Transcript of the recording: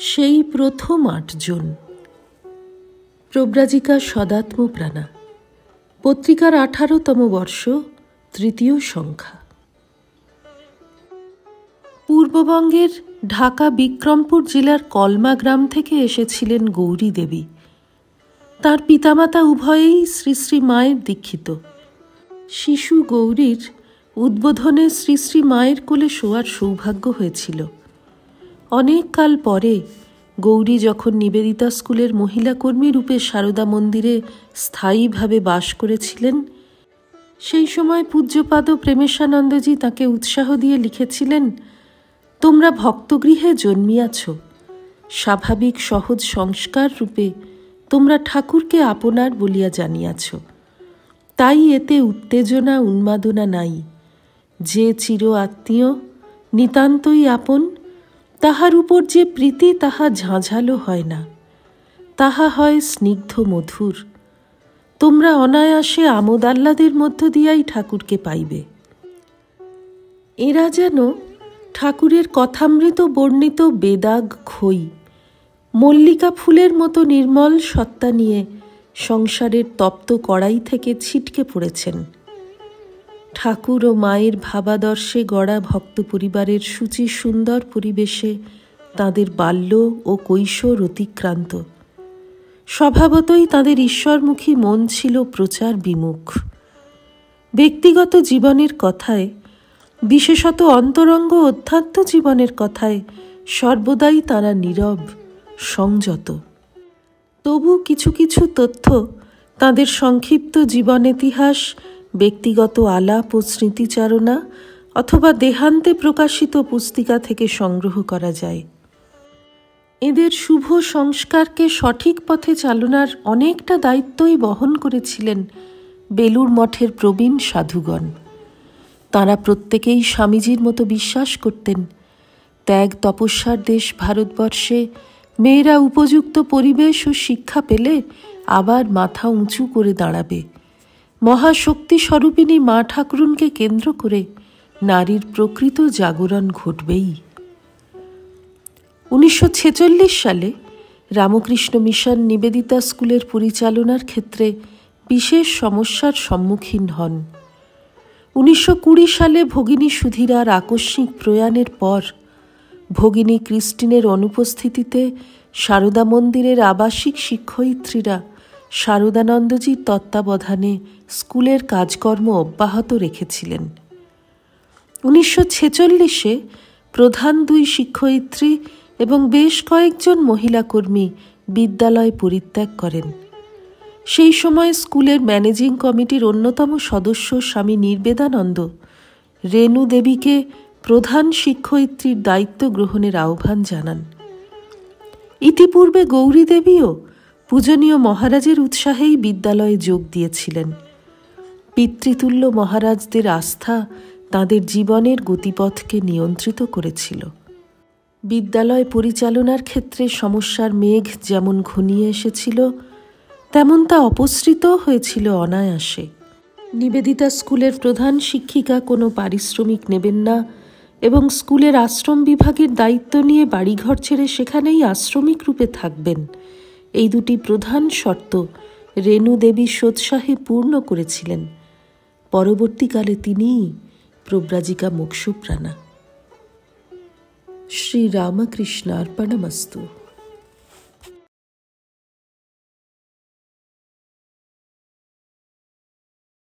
সেই প্রথম ৮ জন। প্রব্রাজিকা সদাত্মপ্রাণা, পত্রিকার 18তম বর্ষ, তৃতীয় সংখ্যা। পূর্ববঙ্গের ঢাকা বিক্রমপুর জেলার কলমা গ্রাম থেকে এসেছিলেন গৌরী দেবী। তার পিতামাতা উভয়েই শ্রী শ্রী মায়ের দীক্ষিত। শিশু গৌরীর উদ্বোধনে শ্রী শ্রী মায়ের কোলে শোয়ার সৌভাগ্য হয়েছিল। অনেক কাল পরে গৌরী যখন নিবেদিতা স্কুলের মহিলা কর্মী রূপে সারদা মন্দিরে স্থায়ীভাবে বাস করেছিলেন, সেই সময় পূজ্যপাদ প্রেমেশানন্দজি তাকে উৎসাহ দিয়ে লিখেছিলেন, তোমরা ভক্তগৃহে জন্মিয়াছ, স্বাভাবিক সহজ সংস্কার রূপে তোমরা ঠাকুরকে আপনার বলিয়া জানিয়াছ, তাই এতে উত্তেজনা উন্মাদনা নাই। যে চির আত্মীয় নিতান্তই আপন, তাহার উপর যে প্রীতি তাহা ঝাঁঝালো হয় না, তাহা হয় স্নিগ্ধ মধুর। তোমরা অনায়াসে আমোদ আহ্লাদের মধ্য দিয়াই ঠাকুরকে পাইবে। এরা যেন ঠাকুরের কথামৃত বর্ণিত বেদাগ খই, মল্লিকা ফুলের মতো নির্মল সত্তা নিয়ে সংসারের তপ্ত কড়াই থেকে ছিটকে পড়েছেন। ঠাকুর ও মায়ের ভাবাদর্শে গড়া ভক্ত পরিবারের সূচি সুন্দর পরিবেশে তাঁদের বাল্য ও কৈশোর অতিক্রান্ত। স্বভাবতই তাঁদের ঈশ্বরমুখী মন ছিল প্রচার বিমুখ। ব্যক্তিগত জীবনের কথায়, বিশেষত অন্তরঙ্গ অধ্যাত্ম জীবনের কথায় সর্বদাই তাঁরা নীরব, সংযত। তবু কিছু কিছু তথ্য তাঁদের সংক্ষিপ্ত জীবন ইতিহাস, ব্যক্তিগত আলাপ ও স্মৃতিচারণা অথবা দেহান্তে প্রকাশিত পুস্তিকা থেকে সংগ্রহ করা যায়। এদের শুভ সংস্কারকে সঠিক পথে চালনার অনেকটা দায়িত্বই বহন করেছিলেন বেলুর মঠের প্রবীণ সাধুগণ। তাঁরা প্রত্যেকেই স্বামীজির মতো বিশ্বাস করতেন, ত্যাগ তপস্যার দেশ ভারতবর্ষে মেয়েরা উপযুক্ত পরিবেশ ও শিক্ষা পেলে আবার মাথা উঁচু করে দাঁড়াবে। মহাশক্তি স্বরূপিণী মা ঠাকুরুনকে কেন্দ্র করে নারীর প্রকৃত জাগরণ ঘটবেই। 1946 সালে রামকৃষ্ণ মিশন নিবেদিতা স্কুলের পরিচালনার ক্ষেত্রে বিশেষ সমস্যার সম্মুখীন হন। 1920 সালে ভগিনী সুধীরার আকস্মিক প্রয়াণের পর ভগিনী ক্রিস্টিনের অনুপস্থিতিতে সারদা মন্দিরের আবাসিক শিক্ষয়িত্রীরা সারদানন্দজির তত্ত্বাবধানে স্কুলের কাজকর্ম অব্যাহত রেখেছিলেন। 1946-এ প্রধান 2 শিক্ষয়িত্রী এবং বেশ কয়েকজন মহিলা কর্মী বিদ্যালয় পরিত্যাগ করেন। সেই সময় স্কুলের ম্যানেজিং কমিটির অন্যতম সদস্য স্বামী নির্বেদানন্দ রেণু দেবীকে প্রধান শিক্ষয়িত্রীর দায়িত্ব গ্রহণের আহ্বান জানান। ইতিপূর্বে গৌরী দেবীও পূজনীয় মহারাজের উৎসাহেই বিদ্যালয়ে যোগ দিয়েছিলেন। পিতৃতুল্য মহারাজদের আস্থা তাঁদের জীবনের গতিপথকে নিয়ন্ত্রিত করেছিল। বিদ্যালয় পরিচালনার ক্ষেত্রে সমস্যার মেঘ যেমন ঘনিয়ে এসেছিল, তেমন তা অপসৃত হয়েছিল অনায়াসে। নিবেদিতা স্কুলের প্রধান শিক্ষিকা কোনো পারিশ্রমিক নেবেন না এবং স্কুলের আশ্রম বিভাগের দায়িত্ব নিয়ে বাড়িঘর ছেড়ে সেখানেই আশ্রমিক রূপে থাকবেন, এই 2টি প্রধান শর্ত রেণু দেবী সোৎসাহে পূর্ণ করেছিলেন। পরবর্তীকালে তিনিই প্রব্রাজিকা মোক্ষপ্রাণা। শ্রী রামকৃষ্ণার্পণমস্তু।